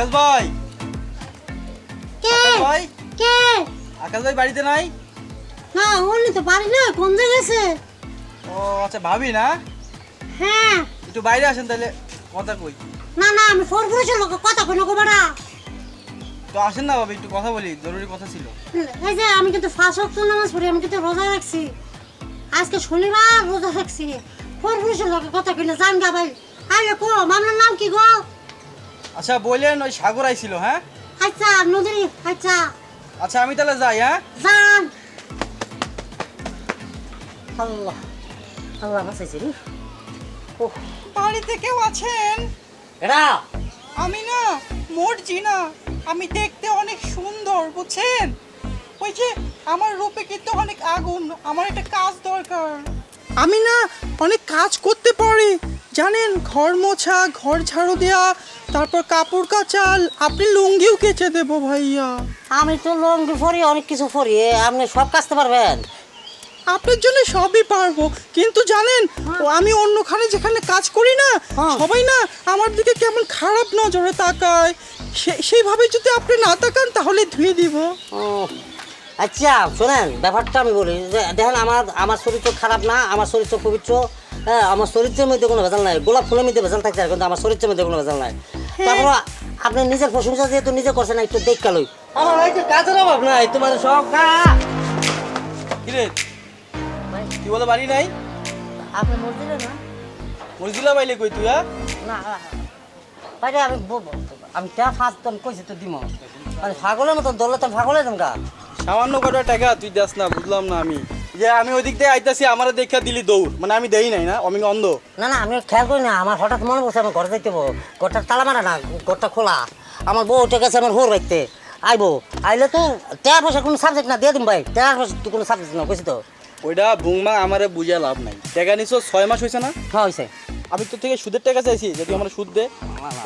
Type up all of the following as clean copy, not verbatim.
আকাশ ভাই, কে আকাশ ভাই, কে আকাশ ভাই বাড়িতে নাই? না উনি তো বাড়ি না, কোন জায়গায় গেছে? ও আচ্ছা, ভাবি না? হ্যাঁ। একটু বাইরে আসেন তাহলে কথা কই। না না, আমি ফোন করেছিল, কথা কই না গো বেড়া। তো আসেন না ভাবি, একটু কথা বলি, জরুরি কথা ছিল। এই যে আমি কিন্তু 5 ওয়াক্ত নামাজ পড়ি, আমি কিন্তু রোজা রাখছি, আজকে শনিবার রোজা রাখছি। ফোন করেছিল, কথা কইলে জান গা ভাই। আইলে কো মামলার নাম কি গো? আচ্ছা বললেন ওই সাগর আইছিল, হ্যাঁ? আচ্ছা নদী, আচ্ছা আচ্ছা আমি তাহলে যাই, হ্যাঁ? জান। আল্লাহ আল্লাহ বাঁচাইছে রে। ও বাড়িতে কেউ আছেন? এরা আমি না মরছি না, আমি দেখতে অনেক সুন্দর, বুঝছেন? ওই যে আমার রূপে কিন্তু অনেক আগুন, আমার একটা কাজ দরকার। আমি না অনেক কাজ করতে পারি, জানেন? ঘর মোছা, ঘর ঝাড়ু দেওয়া, তারপর কাপড় কাচাল, আপনি লুঙ্গিও কেচে দেবো ভাইয়া। আমি তো লঙ্গি পরি, অনেক কিছু পরি, আপনি সব কাজতে পারবেন? আপনার জন্য সবই পারবো, কিন্তু জানেন আমি অন্যখানে যেখানে কাজ করি না, হ্যাঁ। সবাই না আমার দিকে কেমন খারাপ নজরে তাকায়। সেইভাবে যদি আপনি না তাকান তাহলে ধুয়ে দিব। ও, আচ্ছা শোনেন, ব্যাপারটা আমি বলি যে দেখেন, আমার চরিত্র খারাপ না, আমার চরিত্র পবিত্র। হ্যাঁ, আমার চরিত্রের মধ্যে কোনো ভেজাল নাই, গোলাপ ফুলের মধ্যে ভেজাল থাকছে, কিন্তু আমার চরিত্রের মধ্যে কোনো ভেজাল নাই। তারপর আপনি নিজের প্রশংসা যেহেতু নিজে করছেন, একটু দেখা লই। আমার এই যে কাজের অভাব নাই, তোমার সব কিরে কি বলে বাড়ি নাই? আপনি মসজিদে না? মরিজিলা বাইলে কই তুই? না বাইরে আমি চা ফার্স্ট আমি কইছি তো দিম, মানে ছাগলের মতন দৌড়লে তো ছাগলে জমকা। সামান্য কটা টাকা তুই দাস না, বুঝলাম না আমি। যে আমি ওই দিক দিয়ে আইতাছি, আমার দেখা দিলি দৌড়, মানে আমি দেই নাই না, আমি অন্ধ? না না, আমি খেয়াল করি না, আমার হঠাৎ মনে পড়ছে আমার ঘরে যাইতে হবো, ঘরটা তালা মারা না, ঘরটা খোলা, আমার বউ উঠে গেছে আমার হোর বাইতে, আইবো, আইলে তো টাকা পয়সা কোনো সাবজেক্ট না, দিয়ে দিম ভাই, টাকা পয়সা তো কোনো সাবজেক্ট না, কইছি তো। ওইটা ভুংমা আমারে বুঝা লাভ নাই। টাকা নিছো 6 মাস হয়েছে না? হ্যাঁ হয়েছে। আমি তোর থেকে সুদের টাকা চাইছি, যদি আমার সুদ দে।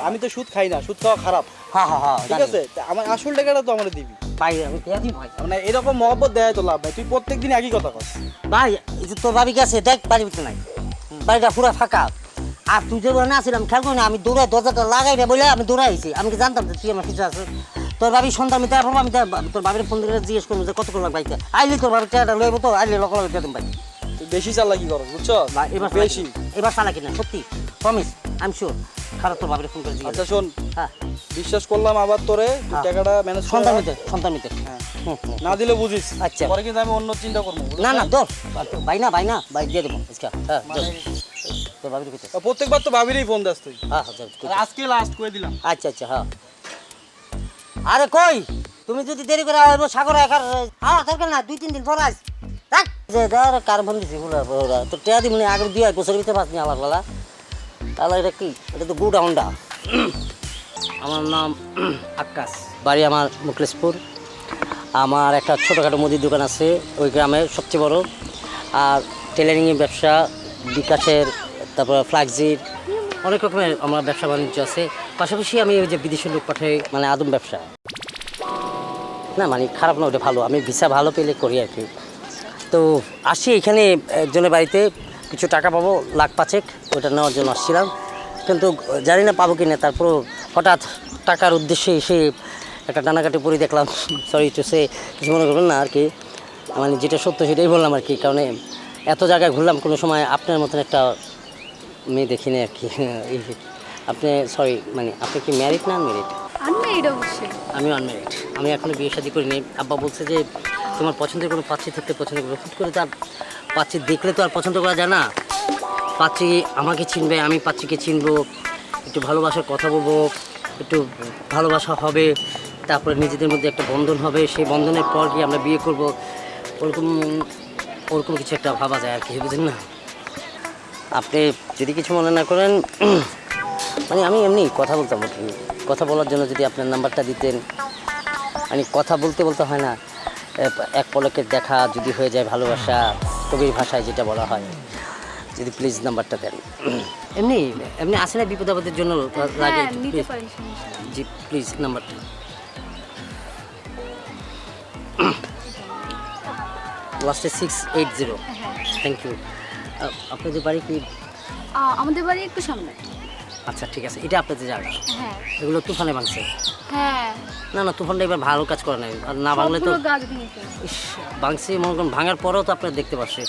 আমি তো সুদ খাই না, সুদ খাওয়া খারাপ, হ্যাঁ হ্যাঁ হ্যাঁ, ঠিক আছে? তা আমার আসল টাকাটা তো আমার দিবি ভাই, আমি পেয়ে দিই ভাই। মানে এরকম মহব্বত দেয় তো লাভ নাই, তুই প্রত্যেকদিন একই কথা কস। ভাই এই যে তোর ভাবি গেছে, দেখ বাড়ির ভিতরে নাই, বাড়িটা পুরো ফাঁকা, আর তুই যে না আসছিলাম খেয়াল করি না, আমি দৌড়ে দরজাটা লাগাই না বলে আমি দৌড়ে আইছি, আমি কি জানতাম যে তুই আমার কিছু আছে? তোর ভাবি সন্ধ্যা মিটার পর আমি তোর ভাবির ফোন দিয়ে জিজ্ঞেস করবো যে কত করে লাগবে বাইকে, আইলি তোর ভাবির টাকাটা লইব তো, আইলি লক্ষ লক্ষ দিয়ে দিম ভাই। তুই বেশি চালাকি করস, বুঝছো? ভাই এবার বেশি। এবার চালাকি না, সত্যি প্রমিস, আই এম শিওর। খারাপ তোর ভাবির ফোন করে জিজ্ঞেস। আচ্ছা শোন, হ্যাঁ বিশ্বাস করলাম আবার তোরে, তুই হ্যাঁ। টাকাটা ম্যানেজ করে সন্ধ্যা রাখ। মিটার, সন্ধ্যা মিটার। হ্যাঁ। হুম, হুম। না দিলে বুঝিস, আচ্ছা। পরে কিন্তু আমি অন্য চিন্তা করবো, বুঝলি? না না তোর ভাই না, ভাই না, ভাই দিয়ে দেবো আজকে। হ্যাঁ তোর ভাবির ভিতরে। প্রত্যেকবার তো ভাবিরই ফোন দাস তুই। হ্যাঁ হ্যাঁ যাও, আর আজকে লাস্ট করে দিলাম। আচ্ছা আচ্ছা হ্যাঁ। আরে কই তুমি যদি দেরি করে আসবো সাগর একার, হ্যাঁ দরকার না, 2-3 দিন পর আস। দেখ যে ধর কার ফোন দিছি বলে তো টেয়া দিবনি, আগে 2 বছরের ভিতরে পাসনি আলার বেলা। তাহলে এটা কি? এটা তো গুড হাউন্ডা। আমার নাম আকাশ, বাড়ি আমার মুকলেশপুর। আমার একটা ছোটোখাটো মুদির দোকান আছে ওই গ্রামের সবচেয়ে বড়, আর টেলারিংয়ের ব্যবসা, বিকাশের, তারপর ফ্লাক্সির, অনেক রকমের আমার ব্যবসা বাণিজ্য আছে। পাশাপাশি আমি ওই যে বিদেশের লোক পাঠাই, মানে আদম ব্যবসা না, মানে খারাপ না, ওটা ভালো, আমি ভিসা ভালো পেলে করি আর কি। তো আসছি এখানে একজনের বাড়িতে, কিছু টাকা পাবো 1,05,000, ওইটা নেওয়ার জন্য আসছিলাম, কিন্তু জানি না পাবো কি না। তারপরও হঠাৎ টাকার উদ্দেশ্যে এসে একটা টানাকাটি পরে দেখলাম, সরি টু সে, কিছু মনে করবেন না আর কি, মানে যেটা সত্য সেটাই বললাম আর কি। কারণ এত জায়গায় ঘুরলাম, কোনো সময় আপনার মতন একটা মেয়ে দেখিনি আর কি। আপনি সরি, মানে আপনি কি ম্যারিড না আনম্যারিড? আনমেরিড অবশ্যই। আমিও আনম্যারিড, আমি এখনও বিয়ে শাদী করিনি। আব্বা বলছে যে তোমার পছন্দের কোনো পাত্রী থাকতে পছন্দ করবে, হুট করে তো আর পাত্রী দেখলে তো আর পছন্দ করা যায় না। পাত্রী আমাকে চিনবে, আমি পাত্রীকে চিনবো, একটু ভালোবাসার কথা বলবো, একটু ভালোবাসা হবে, তারপরে নিজেদের মধ্যে একটা বন্ধন হবে, সেই বন্ধনের পর গিয়ে আমরা বিয়ে করব, ওরকম ওরকম কিছু একটা ভাবা যায় আর কি, বুঝলেন না? আপনি যদি কিছু মনে না করেন, মানে আমি এমনি কথা বলতাম আর কি, কথা বলার জন্য যদি আপনার নাম্বারটা দিতেন, মানে কথা বলতে বলতে হয় না, এক পলকের দেখা যদি হয়ে যায় ভালোবাসা, কবির ভাষায় যেটা বলা হয়, যদি প্লিজ নাম্বারটা দেন। এমনি এমনি আসে না বিপদ আপদের জন্য লাগে, হ্যাঁ, নিতে প্লিজ পারি, সমস্যা নেই। জি প্লিজ নাম্বারটা। লাস্টে 680। হ্যাঁ। Thank you. আপনাদের বাড়ি কি? আমাদের বাড়ি একটু সামনে। আচ্ছা ঠিক আছে, এটা আপনাদের জায়গা, হ্যাঁ এগুলো তুফানে ভাঙছে। হ্যাঁ না না, তুফানটা এবার ভালো কাজ করে নাই, আর না ভাঙলে তো সবগুলো গাছ ভেঙে ফেলছে। ইস, ভাঙছে মনে করুন, ভাঙার পরেও তো আপনারা দেখতে পাচ্ছি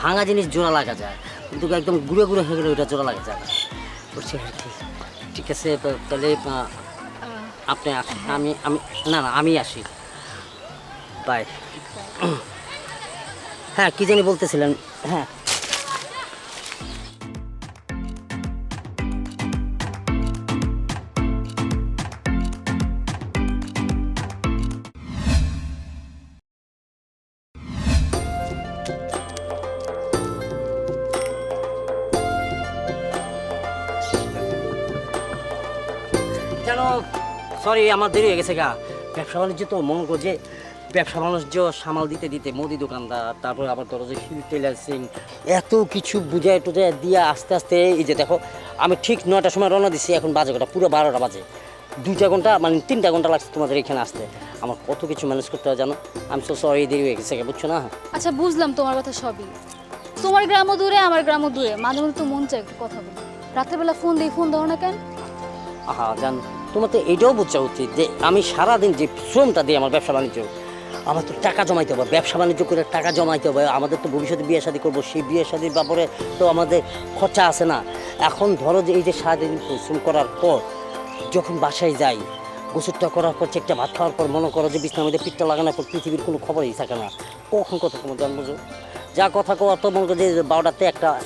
ভাঙা জিনিস জোড়া লাগা যায়, কিন্তু একদম গুঁড়ো গুঁড়ো হয়ে গেলে ওইটা জোড়া লাগা যায় না, বুঝছি আর কি। ঠিক আছে তাহলে আপনি আমি আমি না না আমি আসি, বাই। হ্যাঁ কি জানি বলতেছিলেন? হ্যাঁ যেন সরি আমার দেরি হয়ে গেছে গা। ব্যবসা বাণিজ্য তো মনে করছে, ব্যবসা বাণিজ্য সামাল দিতে দিতে মুদি দোকানদার, তারপরে আবার ধরো যে হিল টেলার্সিং, এত কিছু বুঝায় টুজায় দিয়ে আস্তে আস্তে এই যে দেখো আমি ঠিক 9টার সময় রওনা দিচ্ছি, এখন বাজে কটা পুরো 12টা বাজে, 2টা ঘন্টা মানে 3টা ঘন্টা লাগছে তোমাদের এখানে আসতে। আমার কত কিছু ম্যানেজ করতে হয় জানো, আমি সো সরি দেরি হয়ে গেছে, বুঝছো না? আচ্ছা বুঝলাম তোমার কথা সবই, তোমার গ্রামও দূরে আমার গ্রামও দূরে, মাঝে মধ্যে তো মন চায় একটু কথা বলি, রাত্রেবেলা ফোন দিই, ফোন দাও না কেন? আহা জান, তোমার তো এটাও বোঝা উচিত যে আমি সারাদিন যে শ্রমটা দিই আমার ব্যবসা বাণিজ্য, আমার তো টাকা জমাইতে হবে, ব্যবসা বাণিজ্য করে টাকা জমাইতে হবে, আমাদের তো ভবিষ্যতে বিয়ে শাদী করবো, সেই বিয়ে শাদীর ব্যাপারে তো আমাদের খরচা আছে না। এখন ধরো যে এই যে সারাদিন পরিশ্রম করার পর যখন বাসায় যাই, গোসলটা করার পর চেকটা ভাত খাওয়ার পর মনে করো যে বিছনার মধ্যে পিঠটা লাগানোর পর পৃথিবীর কোনো খবরই থাকে না, কখন কথা তোমার জান বুঝো, যা কথা কো অত মনে করো যে 12টাতে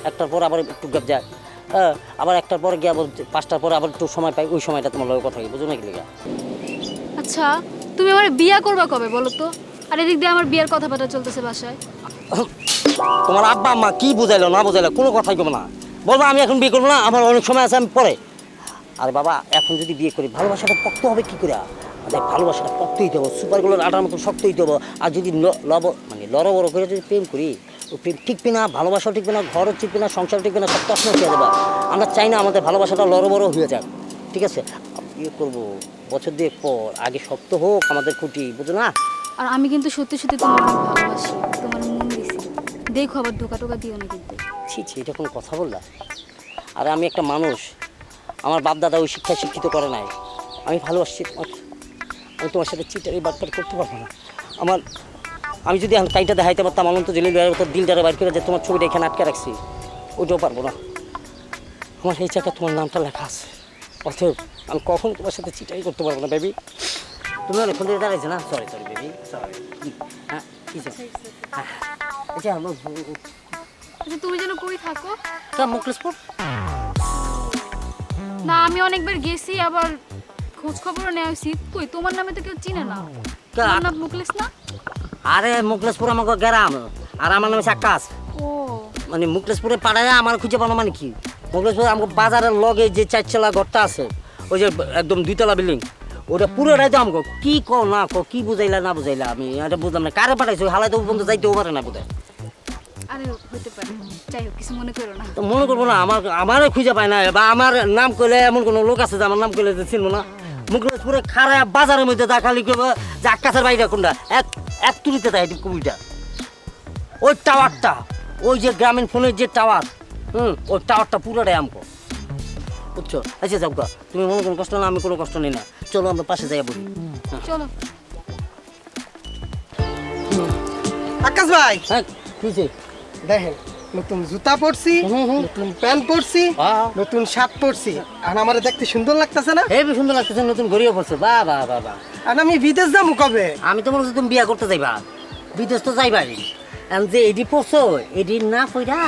একটার পর আবার একটু গ্যাপ যায়, হ্যাঁ আবার একটার পরে গিয়ে আবার 5টার পরে আবার একটু সময় পাই, ওই সময়টা তোমার লগে কথা কি বুঝো নাকি লেগা? আচ্ছা তুমি আমার বিয়ে করবা কবে বলো তো? আর এদিক দিয়ে আমার বিয়ের কথাবার্তা চলতেছে বাসায়। তোমার আব্বা আম্মা কি বুঝাইলো না বুঝাইলো কোনো কথাই কমো না, বলবো আমি এখন বিয়ে করবো না, আমার অনেক সময় আছে আমি পরে। আরে বাবা এখন যদি বিয়ে করি ভালোবাসাটা পক্ত হবে কী করে? আরে ভালোবাসাটা পক্ত হইতে হবে, সুপারগুলোর আটার মতো শক্ত হইতে হবে, আর যদি মানে লড় বড় করে যদি প্রেম করি, ও প্রেম টিকবে না, ভালোবাসাও টিকবে না, ঘরও টিকবে না, সংসার টিকবে না, সব তখন হয়ে যাবে। আমরা চাই না আমাদের ভালোবাসাটা লড় বড় হয়ে যাক, ঠিক আছে? বিয়ে করবো বছর 2 পর, আগে শক্ত হোক আমাদের খুঁটি, বুঝো না? আর আমি কিন্তু সত্যি সত্যি তোমার অনেক ভালোবাসি, তোমার মন দিছি, দেখো আবার ধোকা টোকা দিও না কিন্তু। ছি ছি, এটা কোনো কথা বললা? আরে আমি একটা মানুষ, আমার বাপ দাদা ওই শিক্ষায় শিক্ষিত করে নাই, আমি ভালোবাসছি তোমাকে, আমি তোমার সাথে চিটারি বাটপার করতে পারবো না। আমি যদি এখন কাইটা দেখাইতে পারতাম অনন্ত জলিল ভাইয়ের মতো দিলটারে বাইর করে যে তোমার ছবিটা এখানে আটকে রাখছি, ওইটাও পারবো না। আমার এই জায়গায় তোমার নামটা লেখা আছে, অথব আমি কখন তোমার সাথে চিটারি করতে পারবো না বেবি। তুমি অনেকক্ষণ ধরে দাঁড়াইছো না, সরি সরি বেবি সরি। হ্যাঁ কি আচ্ছা আচ্ছা তুমি যেন কই থাকো? মুখলেশপুর। না আমি অনেকবার গেছি, আবার খোঁজ খবরও নেওয়া হয়েছি, কই তোমার নামে তো কেউ চিনে না, তোমার নাম মুকলেশ না? আরে মুখলেশপুর আমাকে গ্রাম, আর আমার নাম হচ্ছে আকাশ। ও মানে মুখলেশপুরে পাড়ায় আমার খুঁজে পানো মানে কি? মুখলেশপুর আমাকে বাজারের লগে যে 4 ঘরটা আছে, ওই যে একদম 2তলা বিল্ডিং, ওটা পুরোটাই তো আমাকে কি কো না কো, কি বুঝাইলা না বুঝাইলা আমি এটা বুঝলাম না, কারে পাঠাইছো? হালাই তো বন্ধু যাইতেও পারে না বোধহয়। আরে হতে পারে, যাই হোক কিছু মনে করো না। তো মনে করবো না, আমারও খুঁজে পায় না, বা আমার নাম কইলে এমন কোনো লোক আছে যে আমার নাম কইলে চিনবো না? মুখলেশপুরে খারাপ বাজারের মধ্যে দা খালি করবো যে আকাশের বাইরে কোনটা এক তুলিতে দেয় কবিটা, ওই টাওয়ারটা, ওই যে গ্রামীণ ফোনের যে টাওয়ার, ওই টাওয়ারটা পুরোটাই আমকো, বুঝছো? আচ্ছা যাও গা, তুমি মনে কোনো কষ্ট না, আমি কোনো কষ্ট নিই না, চলো আমরা পাশে যাই বলি। চলো। আকাশ ভাই হ্যাঁ কিছে? দেখেন, নতুন জুতা পরছি, নতুন প্যান্ট পরছি, নতুন শার্ট পরছি, আর আমার দেখতে সুন্দর লাগতেছে না? হেবি সুন্দর লাগতেছে, নতুন ঘড়িও পড়ছে, বাহ বাহ বাহ বাহ। আর আমি বিদেশ যাবো কবে? আমি তো মনে হচ্ছে তুমি বিয়া করতে যাইবা, বিদেশ তো যাইবাই, যে এডি পড়ছো এডি না কইরা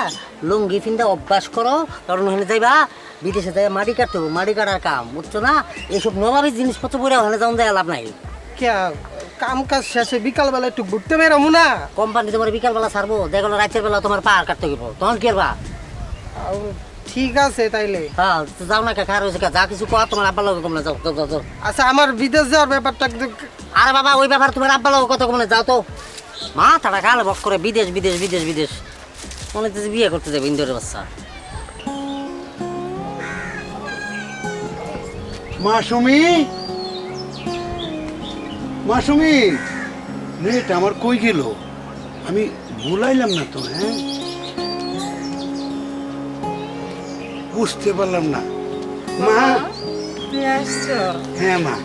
লুঙ্গি ফিন্দা অভ্যাস করো, কারণ ওখানে যাইবা বিদেশে যাই মাটি কাটতে হবে, মাটি কাটার কাম, বুঝছো না? এইসব নবাবী জিনিসপত্র পরে ওখানে যাওয়া যায় লাভ নাই। কে কাম কাজ শেষে বিকালবেলা একটু ঘুরতে বেরোবো না? কোম্পানি তোমার বিকালবেলা ছাড়বো, দেখো রাতের বেলা তোমার পাহাড় কাটতে গেবো, তখন কি করবা? ঠিক আছে তাইলে। হ্যাঁ তো যাও না, কার হয়েছে যা কিছু কোয়া তোমার আব্বা লোক কমলে যাও যাও যাও। আচ্ছা আমার বিদেশ যাওয়ার ব্যাপারটা আরে বাবা ওই ব্যাপার তোমার আব্বা লোক কত কমলে যাও তো, মা তারা কালে বক করে বিদেশ বিদেশ বিদেশ বিদেশ, মনে হচ্ছে বিয়ে করতে যাবে ইন্দোরের বাচ্চা। মাসুমি, মাসুমি, নেট আমার কই গেল? আমি ভুলাইলাম না তো? হ্যাঁ বুঝতে পারলাম না, মা তুমি আসছো? হ্যাঁ মা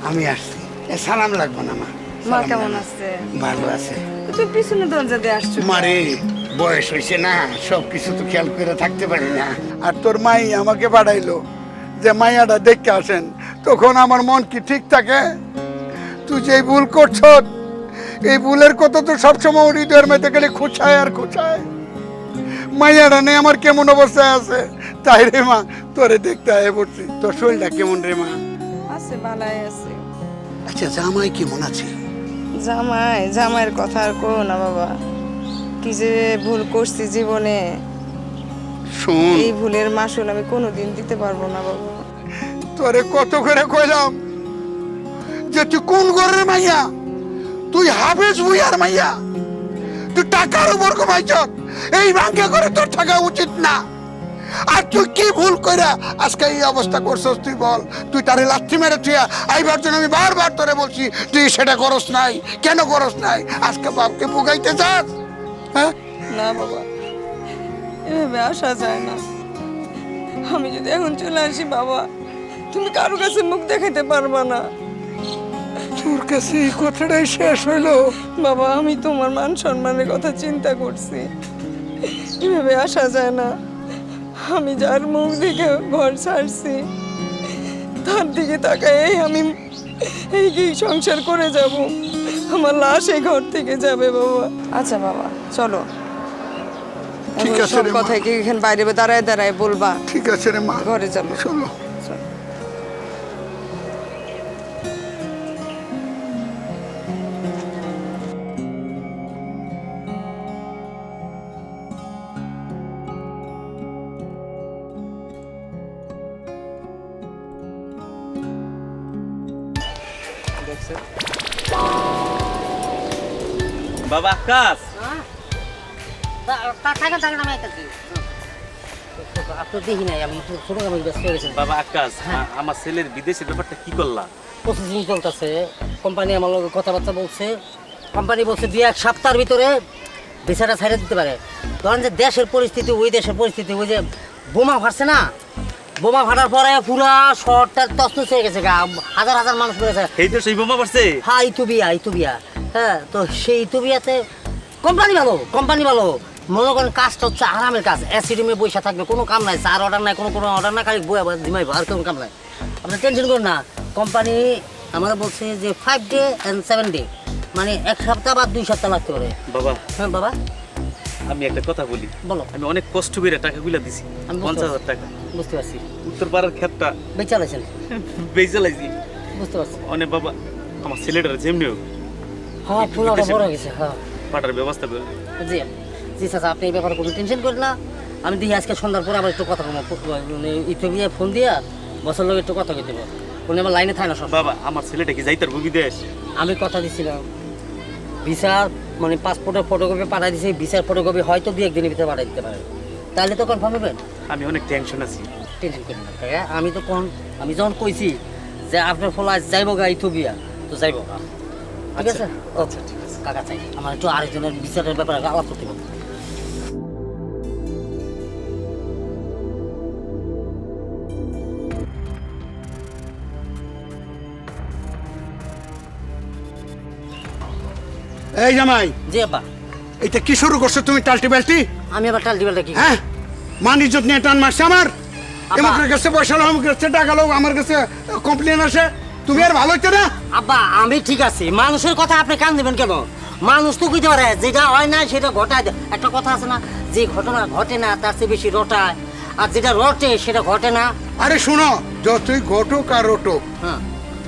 আমি আসছি সালাম লাগবে না মা মা সালাম কেমন লাগবে না। আছে? ভালো আছে তো তুমি পিছনে দরজা দিয়ে আসছো কেন? মারে বয়স হয়েছে না সব কিছু তো খেয়াল করে থাকতে পারি না আর তোর মাই আমাকে পাঠাইলো যে মাইয়াটা দেখতে আসেন তখন আমার মন কি ঠিক থাকে তুই যে ভুল করছ এই ভুলের কথা তো সবসময় হৃদয়ের মধ্যে গেলে খুঁচায় আর খুঁচায় মাইয়াটা নেই আমার কেমন অবস্থায় আছে তাই রে মা তোরে দেখতে আয় পড়ছি তোর শরীরটা কেমন রে মা আছে, ভালাই আছে। আচ্ছা জামাই কেমন আছে জামাইয়ের কথা আর করো না বাবা। কি যে ভুল করছি জীবনে, শোন এই ভুলের মাসুল আমি কোনোদিন দিতে পারবো না বাবা। তোরে কত করে কইলাম যে তুই কোন ঘরের মাইয়া তুই হাফেজ ভুইয়ার মাইয়া তুই টাকার উপর কমাইছ এই ভাঙ্গে করে তোর থাকা উচিত না আর তুই কি ভুল কইরা আজকে এই অবস্থা করছস তুই বল তুই তারে লাথি মেরে তুই আইবার জন্য আমি বারবার তোরে বলছি তুই সেটা করস নাই কেন করস নাই আজকে বাপকে বুগাইতে চাস হ্যাঁ না বাবা, এভাবে আসা যায় না। আমি যদি এখন চলে আসি বাবা, তুমি কারো কাছে মুখ দেখাতে পারবা না। তোর কাছে এই কথাটাই শেষ হইলো বাবা, আমি তোমার মান সম্মানের কথা চিন্তা করছি, এভাবে আসা যায় না। আমি যার মুখ দেখে ঘর ছাড়ছি তার দিকে তাকাই আমি এই কি সংসার করে যাব, আমার লাশ এই ঘর থেকে যাবে বাবা। আচ্ছা বাবা চলো, ঠিক আছে সব রে মা। কথা কি এখানে বাইরে দাঁড়ায় দাঁড়ায় বলবা? ঠিক আছে রে মা ঘরে চলো। চলো বাবা আকাশ থাকেন থাকেন আমি একটা আপনি দেখি নাই আমি একটু ছোট আমি ব্যস্ত হয়ে গেছি বাবা আকাশ আমার ছেলের বিদেশের ব্যাপারটা কি করলা? প্রসেসিং চলতেছে কোম্পানি আমার লগে কথাবার্তা বলছে কোম্পানি বলছে 2-1 সপ্তাহের ভিতরে ভিসাটা ছাড়ে দিতে পারে ধরেন যে দেশের পরিস্থিতি ওই দেশের পরিস্থিতি ওই যে বোমা ফাটছে না বোমা ফাটার পরে পুরা শহরটা তছনছ হয়ে গেছে গা হাজার হাজার মানুষ পড়েছে এই তো সেই বোমা পড়ছে। হ্যাঁ ইথিওপিয়া হ্যাঁ তো সেই ইথিওপিয়াতে কোম্পানি ভালো মনে করেন কাজটা হচ্ছে আরামের কাজ এসি রুমে বসে থাকবে কোনো কাম নাই চার অর্ডার নাই কোনো অর্ডার না খালি বই আবার জিমাইবো আর কোনো কাম নাই আপনি টেনশন করুন না কোম্পানি আমরা বলছে যে 5 ডে অ্যান্ড 7 ডে মানে 1 সপ্তাহ বা 2 সপ্তাহ লাগতে পারে বাবা হ্যাঁ বাবা আমি একটা কথা বলি, বলো আমি অনেক কষ্ট করে টাকাগুলো দিছি, আমি বুঝতে 50,000 টাকা বুঝতে পারছি উত্তর পাড়ার ক্ষেতটা বেচা লাইছেন বেচে লাইছি। বুঝতে পারছি অনেক বাবা আমার ছেলেটার যেমনি হোক হ্যাঁ ফুলাটা বড় হয়ে গেছে হ্যাঁ পাঠার ব্যবস্থা করে। জি জি চাচা আপনি এই ব্যাপারে কোনো টেনশন করেন না আমি দেখি আজকে সন্ধ্যার পরে আবার একটু কথা বলবো ইথিওপিয়ায় ফোন দিয়া বছর লোক একটু কথা কই দেবো উনি আমার লাইনে থাকে না সব বাবা আমার ছেলেটা কি যাইতার বিদেশ? আমি কথা দিছিলাম ভিসার মানে পাসপোর্টের ফটোকপি পাঠাই দিছি ভিসার ফটোকপি হয়তো 2-1 দিনের ভিতরে পাঠাই দিতে পারে তাহলে তো কনফার্ম হবেন আমি অনেক টেনশন আছি। টেনশন করেন না কাকা আমি তো আমি যখন কইছি যে আপনার ফলা যাইব গা ইথিওপিয়া তো যাইব গা ঠিক আছে আচ্ছা ঠিক আছে কাকা চাই আমার একটু আরেকজনের বিচারের ব্যাপারে আলাপ করতে হবে এই জামাই জি আব্বা এটা কি শুরু করছো তুমি টাল্টি বাল্টি আমি আবার টাল দিবেলটা কি হ্যাঁ মান ইজ্জত নিয়ে টান মারছে আমার আব্বা। এমকের কাছে পয়সা লো আমার কাছে টাকা লো আমার কাছে কমপ্লেন আসে তুমি আর ভালো হইতে না আব্বা আমি ঠিক আছি মানুষের কথা আপনি কান দিবেন কেন মানুষ তো কইতে পারে যেটা হয় না সেটা ঘটায় দেয়। একটা কথা আছে না যে ঘটনা ঘটে না তার চেয়ে বেশি রটায় আর যেটা রটে সেটা ঘটে না আরে শোনো যতই ঘটুক আর রটুক হ্যাঁ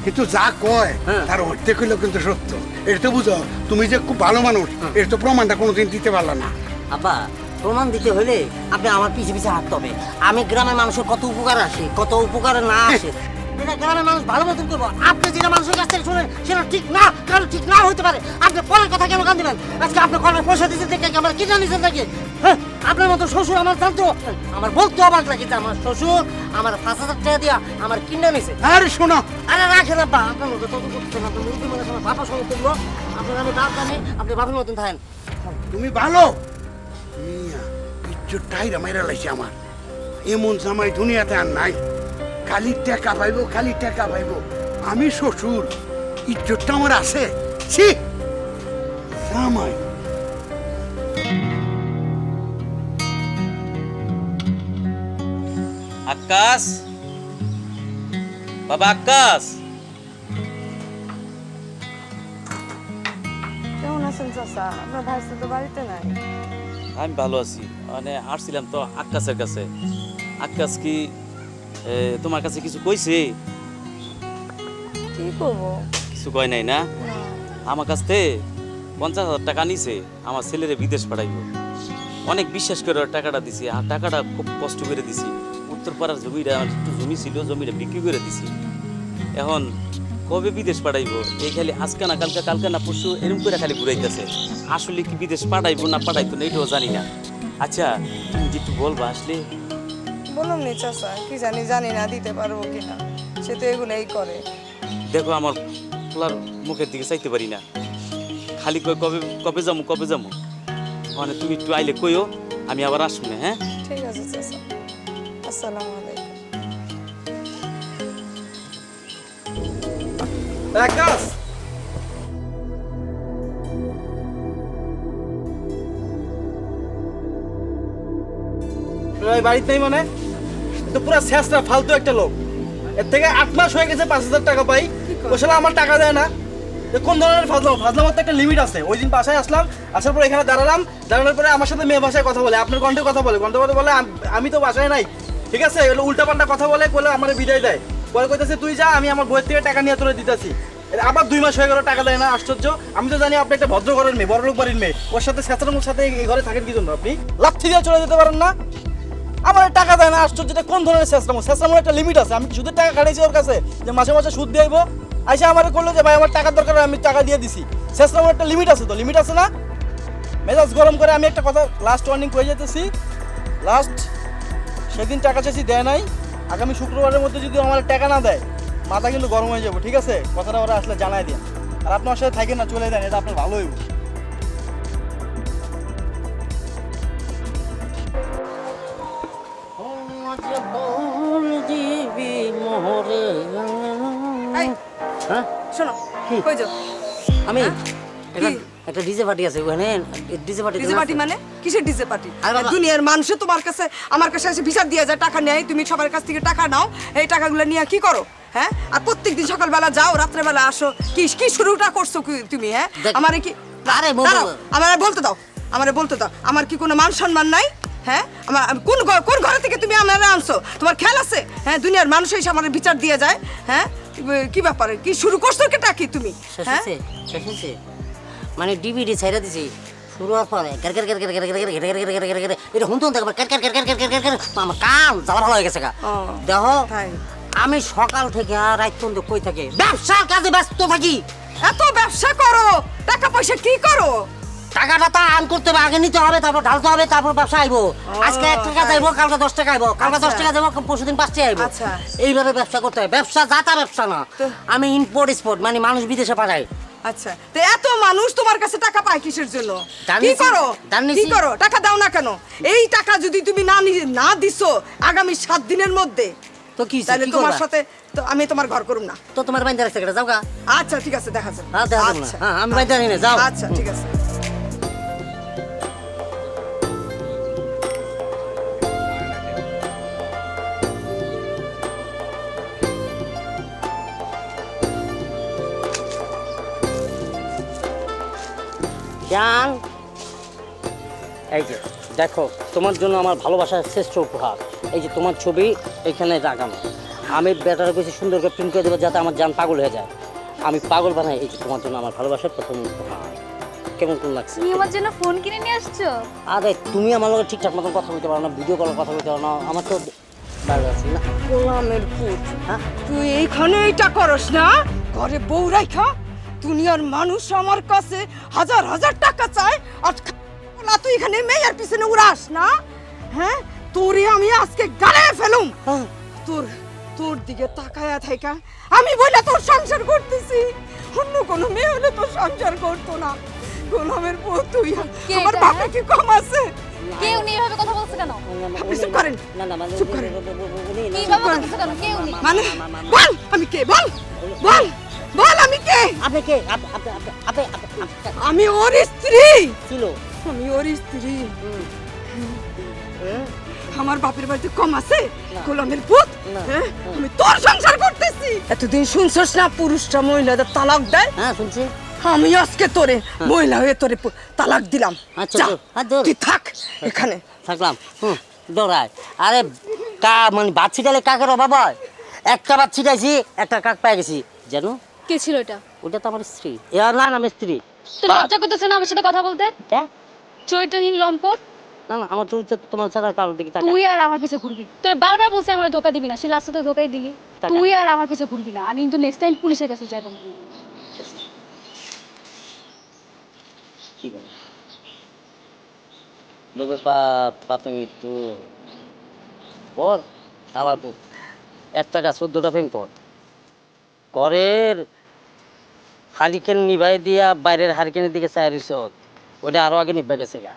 কিন্তু যা কয় হ্যাঁ। তার অর্ধেক হইলেও কিন্তু সত্য এটা তো বুঝো তুমি যে খুব ভালো মানুষ এর তো প্রমাণটা কোনোদিন দিতে পারলা না আব্বা প্রমাণ দিতে হলে আপনি আমার পিছে পিছে হাঁটতে হবে আমি গ্রামের মানুষের কত উপকার আসে কত উপকারে না আসে এটা গ্রামের মানুষ ভালো মতন করবো আপনি যেটা মানুষের কাছ থেকে শোনেন সেটা ঠিক না কারণ ঠিক না হতে পারে আপনি পরের কথা কেন কান দিবেন আজকে আপনি কলের পয়সা দিচ্ছেন দেখে কি আমার কিনা নিচ্ছেন নাকি হ্যাঁ আপনার মতো শ্বশুর আমার জানতো আমার বলতে অবাক লাগে যে আমার শ্বশুর আমার 5,000 টাকা দিয়া আমার কিনা নিছে আরে শোনো আরে রাখেন আব্বা আপনার মতো তত করছেন আপনার মুরগি মানে আমার বাবার সঙ্গে তুলবো আপনার আমি দাঁত জানি আপনি বাবার মতন থাকেন তুমি ভালো ইজ্জতটাই মাইরা লাইছে আমার এমন জামাই দুনিয়াতে আর নাই খালি টাকা পাইবো, খালি টাকা পাইবো। আমি শ্বশুর, ইজ্জতটা আমার আছে। ছি জামাই। আকাশ, বাবা আকাশ, কেমন আছেন চাচা? আপনার ভাইস্তা তো বাড়িতে নাই। আমি ভালো আছি। মানে আসছিলাম তো আকাশের কাছে। আকাশ কি তোমার কাছে কিছু কইছে? কি করবো? কিছু কয় নাই না? আমার কাছ থেকে 50,000 টাকা নিছে আমার ছেলেরে বিদেশ পাঠাইব। অনেক বিশ্বাস করে ওর টাকাটা দিছি, আর টাকাটা খুব কষ্ট করে দিছি। উত্তরপাড়ার জমিটা, আমার একটু জমি ছিল, জমিটা বিক্রি করে দিছি। এখন কবে বিদেশ পাঠাইবো এই খালি আজকে না কালকে, কালকে না পরশু এরকম করে খালি ঘুরাইতেছে। আসলে কি বিদেশ পাঠাইবো না পাঠাইতো না এটাও জানি না। আচ্ছা তুমি যে একটু বলবা আসলে। বলুন নি চাচা, কি জানি না দিতে পারবো কিনা। সে তো এগুলোই করে। দেখো আমার পোলার মুখের দিকে চাইতে পারি না, খালি কই কবে কবে যাবো কবে যাবো। মানে তুমি একটু আইলে কইও, আমি আবার আসবো না। হ্যাঁ ঠিক আছে চাচা, আসসালামু আলাইকুম। আকাশ, বাড়িতে নেই মানে? তো পুরো শেষটা ফালতু একটা লোক। এর থেকে 8 মাস হয়ে গেছে 5,000 টাকা পাই, ও শালা আমার টাকা দেয় না। কোন ধরনের ফাজলামো? ফাজলামোর তো একটা লিমিট আছে। ওই দিন বাসায় আসলাম, আসার পর এখানে দাঁড়ানোর পরে আমার সাথে মেয়ে ভাষায় কথা বলে, আপনার কণ্ঠে কথা বলে, কণ্ঠে কথা বলে আমি তো বাসায় নাই, ঠিক আছে? এগুলো উল্টাপাল্টা কথা বলে আমার বিদায় দেয়। পরে কইতেছে তুই যা, আমি আমার বইয়ের থেকে টাকা নিয়ে তোলে দিতেছি। আবার 2 মাস হয়ে গেল টাকা দেয় না, আশ্চর্য। আমি তো জানি আপনি একটা ভদ্র ঘরের মেয়ে, বড় লোক বাড়ির মেয়ে, ওর সাথে স্যাঁচড়ানোর সাথে এই ঘরে থাকেন কি জন্য? আপনি লাথি দিয়ে চলে যেতে পারেন না? আমার টাকা দেয় না, আশ্চর্য। এটা কোন ধরনের স্যাঁচড়ামো? স্যাঁচড়ামোর একটা লিমিট আছে। আমি সুদের টাকা কাটাইছি ওর কাছে, যে মাসে মাসে সুদ দিয়ে আইবো। আইসা আমার করলো যে ভাই আমার টাকার দরকার, আমি টাকা দিয়ে দিছি। স্যাঁচড়ামোর একটা লিমিট আছে, তো লিমিট আছে না? মেজাজ গরম করে আমি একটা কথা লাস্ট ওয়ার্নিং করে যেতেছি। লাস্ট সেদিন টাকা চাইছি, দেয় নাই। আগামী শুক্রবারের মধ্যে যদি আমার টাকা না দেয়, মাথা কিন্তু গরম হয়ে যাবো, ঠিক আছে? কথাটা ওরা আসলে জানাই দিন। আর আপনার সাথে থাকেন না, চলে যান, এটা আপনার ভালো হইব। এই, হ্যাঁ শোনো, কি? কই যাও? আমি কি? একটা ডিজে পার্টি আছে ওখানে, ডিজে পার্টি। ডিজে পার্টি মানে? কিসের ডিজে পার্টি? আরে বাবা। দুনিয়ার মানুষ তোমার কাছে, আমার কাছে এসে বিচার দিয়ে যায়, টাকা নেয়, তুমি সবার কাছ থেকে টাকা নাও। এই টাকাগুলো নিয়ে কি করো? হ্যাঁ, আর প্রত্যেকদিন সকালবেলা যাও, রাত্রেবেলা আসো। কি কি শুরুটা করছো তুমি? হ্যাঁ, আমারে কি? আরে দাঁড়াও, আমারে বলতে দাও, আমারে বলতে দাও। আমার কি কোনো মান সম্মান নাই? হ্যাঁ, আমি কোন ঘরে থেকে তুমি আমারে আনছো? তোমার খেয়াল আছে? হ্যাঁ, দুনিয়ার মানুষ এসে আমার বিচার দিয়ে যায়। হ্যাঁ, কি ব্যাপারে? কি শুরু করছো কেটা কি তুমি? হ্যাঁ, শেষে মানে ডিভিডি ছাইরা দিছি, শুরু হওয়ার পরে এটা হুন আমার কান যাওয়ার ভালো হয়ে গেছে গা। দেখো তাই? আমি সকাল থেকে রাত পর্যন্ত কই থাকি, ব্যবসার কাজে ব্যস্ত থাকি। এত ব্যবসা করো, টাকা পয়সা কি করো? টাকাটা তা আর্ন করতে হবে, আগে নিতে হবে, তারপর ঢালতে হবে, তারপর ব্যবসা আইবো। আজকে 1 টাকা যাইবো, কালকে 10 টাকা আইবো, কালকে 10 টাকা যাইবো, পরশুদিন 5 টাকা আইবো। আচ্ছা। এইভাবে ব্যবসা করতে হয়। ব্যবসা যাতা ব্যবসা না। আমি ইম্পোর্ট এক্সপোর্ট, মানে মানুষ বিদেশে পাঠাই। আচ্ছা, তো এত মানুষ তোমার কাছে টাকা পায় কিসের জন্য? জানিছি, কি করো? জানিছি। কি করো? টাকা দাও না কেন? এই টাকা যদি তুমি না দিছো আগামী 7 দিনের মধ্যে, তো কি তাহলে কি তোমার করবা? সাথে তো আমি তোমার ঘর করুম না। তো তোমার বাইন্দা রাখতে গেলে যাও গা। আচ্ছা ঠিক আছে, দেখা যাবে। হ্যাঁ, দেখা যাবে না। আচ্ছা, হ্যাঁ, আমি বাইন্দা নিয়ে যাও। আচ্ছা ঠিক আছে। জান, এই যে দেখো, তোমার জন্য আমার ভালোবাসার শ্রেষ্ঠ উপহার। এই যে তোমার ছবি এখানে লাগানো। আমি ব্যাটারে বেশি সুন্দর করে প্রিন্ট করে দেবো, যাতে আমার জান পাগল হয়ে যায়। আমি পাগল বানাই। এই যে তোমার জন্য আমার ভালোবাসার প্রথম উপহার। কেমন কোন লাগছে? তুমি আমার জন্য ফোন কিনে নিয়ে আসছো? আরে তুমি আমার লগে ঠিকঠাক মতন কথা বলতে পারো না, ভিডিও কলে কথা বলতে পারো না, আমার তো ভালো আছে না। গোলামের পুত, হ্যাঁ, তুই এইখানে এইটা করস না? ঘরে বউ রাইখা দুনিয়ার মানুষ আমার কাছে হাজার হাজার টাকা চায়, আর না তুই এখানে মেয়ের পিছনে উড়াস না? হ্যাঁ, তোরে আমি আজকে গালে ফেলুম। তোর দিকে তাকায়া থাকা আমি বলে তোর সংসার করতেছি। অন্য কোনো মেয়ে হলে তোর সংসার করতো না। গোলামের পুত তুই, কে আমার এটা? বাপে কি কম আছে? কেউ নেই এভাবে কথা বলছে কেন? আপনি চুপ করেন। না না মানে চুপ করেন। এইভাবে বলছে কেন? কেউ নেই। মানে বল আমি কে, বল বল বল আমি কে। আপনি কে? আপনি আমি ওর স্ত্রী, ছিল আমি ওর স্ত্রী। আমার বাপের বাড়িতে কম আছে গোলামের পুত? হ্যাঁ? আমি তোর সংসার করতেছি। এতদিন শুনছস না পুরুষরা মহিলাদের তালাক দেয়? হ্যাঁ শুনছি। আমি আজকে তোরে মহিলা হয়ে তোরে তালাক দিলাম। আচ্ছা, যা, দূর। তুই থাক এখানে। থাকলাম দৌড়ায়। আরে মানে ভাত ছিটালে কাকের অভাব হয়? একটা ভাত ছিটাইছি, একটা কাক পেয়ে গেছি জানো। কে ছিল এটা? ওটা তো আমার স্ত্রী। এর না আমার স্ত্রী। তোর লজ্জা করতেছে না আমার সাথে কথা বলতে? হ্যাঁ? চরিত্রহীন লম্পট। না না আমার চরিত্র তোমার ছাড়া কারোর দিকে তাকায়। তুই আর আমার পিছে ঘুরবি। তুই বারবার বলছিস আমার ধোকা দিবি না, সে লাস্টে ধোকাই দিলি। টাকা। তুই আর আমার পিছে ঘুরবি না, আমি কিন্তু নেক্সট টাইম পুলিশের কাছে যাবো। কি বলে? লোকের পাপে মৃত্যু বল আমার পুত 1 টাকা 14টা প্রেম কর করের হারিকেন নিভাই দিয়া বাইরের হারিকেনের দিকে চাই রইছ, ওটা আরো আগে নিভা গেছে গা।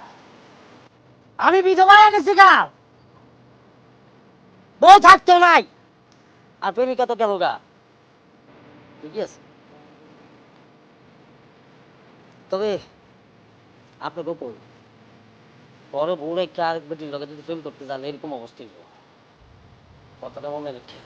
আমি বিধবা হয়ে গেছি গা, বউ থাকতো নাই, আর প্রেমিকা তো গেল গা। ঠিক আছে, তবে আপনি গোপন পরে বউ রেখে আরেক বেটির লগে যদি প্রেম করতে যান এরকম অবস্থা হইব। কথাটা মনে রেখে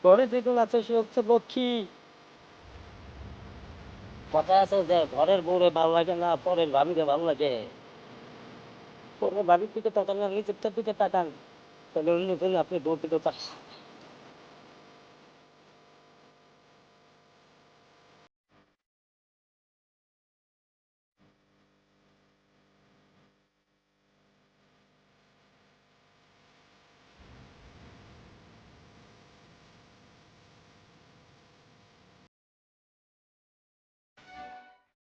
পরে যেগুলো আছে সে হচ্ছে লক্ষ্মী। কথা আছে যে ঘরের বউরে ভালো লাগে না, পরের ভাবিকে ভালো লাগে। পরের ভাবির দিকে তাকান না, নিজেরটার দিকে তাকান, তাহলে অন্য আপনি বউ দিকে